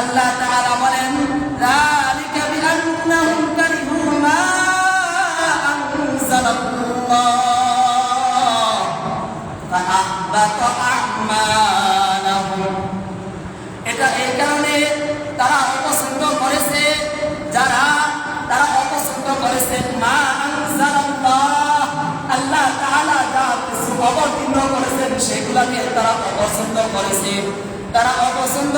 আল্লাহ তাআলা বলেন যালিকা বিআন্নাহুম কারিহু মা আনজালাল্লাহ ফাআহবাতা আ'মালাহুম। এটা এই কারণে তারা অপছন্দ করেছে, তারা অপছন্দ করেছে মা আনজালাল্লাহ, আল্লাহ তাআলা যা কিছু অবতীর্ণ করেছেন সেগুলোকে তারা অপছন্দ করেছে। তারা অপছন্দ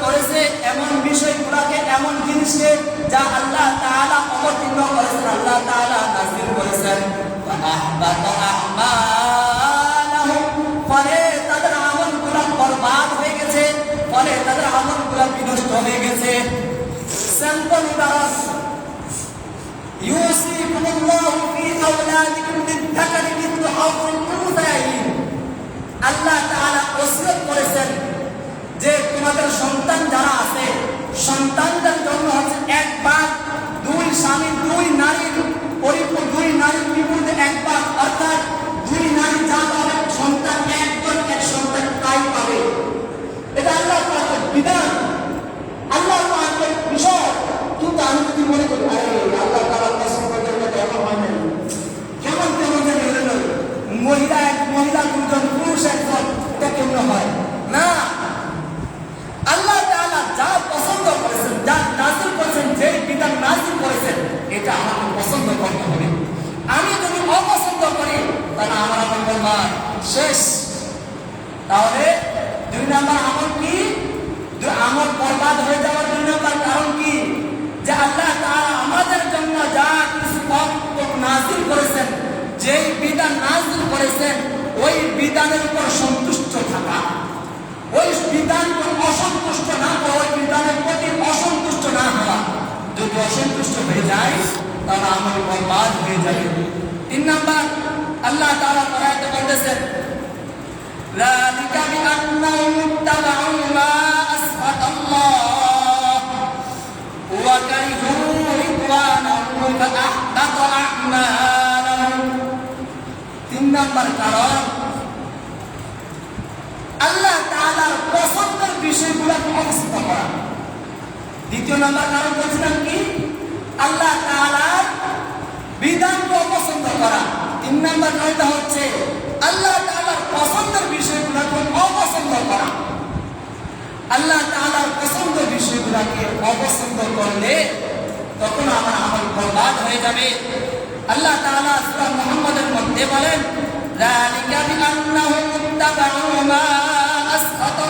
করেছে এমন বিষয়গুলোকে, এমন জিনিসকে যা আল্লাহ তাআলা অবতীর্ণ করেছেন, আল্লাহ তাআলা নাযিল করেছেন। ফাআহবাতা আ'মালাহুম, ফলে তাদের আমলগুলো বরবাদ হয়ে গেছে, ফলে তাদের আমলগুলো বিনষ্ট হয়ে গেছে। স্যাম্পল উদাহরণ, ইউসিকুমুল্লাহু ফি আওলাদিকুম লিয-যাকারি মিসলু হাযযিল উনসায়াইন। আল্লাহ তাআলা ওসিয়ত করেছেন যে তোমাদের সন্তান যারা আছে, সন্তানদের জন্য হচ্ছে এক ভাগ, দুই স্বামী দুই নারীর বিপরীতে এক ভাগ, অর্থাৎ দুই নারী যা পাবে সন্তান একজন এক সন্তান তাই পাবে। এটা আল্লাহ পাকের বিধান, আল্লাহ পাকের বিষয়। কিন্তু আমি যদি মনে করি আল্লাহ তাআলা পছন্দের জন্য দেওয়া হয় না, কেমন জানি হলো মহিলা দুজন পুরুষ একজন, এটা কেমন হয় না। আল্লাহ তাআলা যা পছন্দ করেছেন, যা নাযিল করেছেন, যে বিধান নাযিল করেছেন, এটা আমাকে পছন্দ করতে হবে। আমি যদি অপছন্দ করি তাহলে আমার আমল বরবাদ, শেষ। তাহলে দুই নাম্বার আমল কি? আমল বরবাদ হয়ে যাওয়ার দুই নাম্বার কারণ কি? যে আল্লাহ তাআলা আমাদের জন্য যা কিছু নাযিল করেছেন, যেই বিধান নাযিল করেছেন, ওই বিধানের উপর সন্তুষ্ট থাকা, ওই বিধানকে অসন্তুষ্ট না হওয়া, ওই বিধানের প্রতি অসন্তুষ্ট না হওয়া। যদি অসন্তুষ্ট হয়ে যায় তাহলে আমল বরবাদ হয়ে যাবে। তিন নাম্বার, আল্লাহ তাআলা কোরআনে বলতেছেন যালিকা বিআন্নাহুম ইত্তাবাউ মা আসখাতাল্লাহ ওয়া কারিহু রিদওয়ানাহু ফাআহবাতা আ'মালাহুম। তিন নাম্বার কারণ, আল্লাহ তাআলার পছন্দের বিষয়গুলোকে অপছন্দ করা। দ্বিতীয় নাম্বার কারণ বলছিলাম কি? আল্লাহ তাআলার বিধানকে অপছন্দ করা। তিন নাম্বার কারণটা হচ্ছে আল্লাহ তাআলার পছন্দের বিষয়গুলোকে অপছন্দ করা। আল্লাহ তাআলার পছন্দের বিষয়গুলোকে অপছন্দ করলে তখন আমার আমল বরবাদ হয়ে যাবে। আল্লাহ তাআলা সূরা মুহাম্মদের মধ্যে বলেন যালিকা বিআন্নাহুম ইত্তাবাউ মা আসখাতা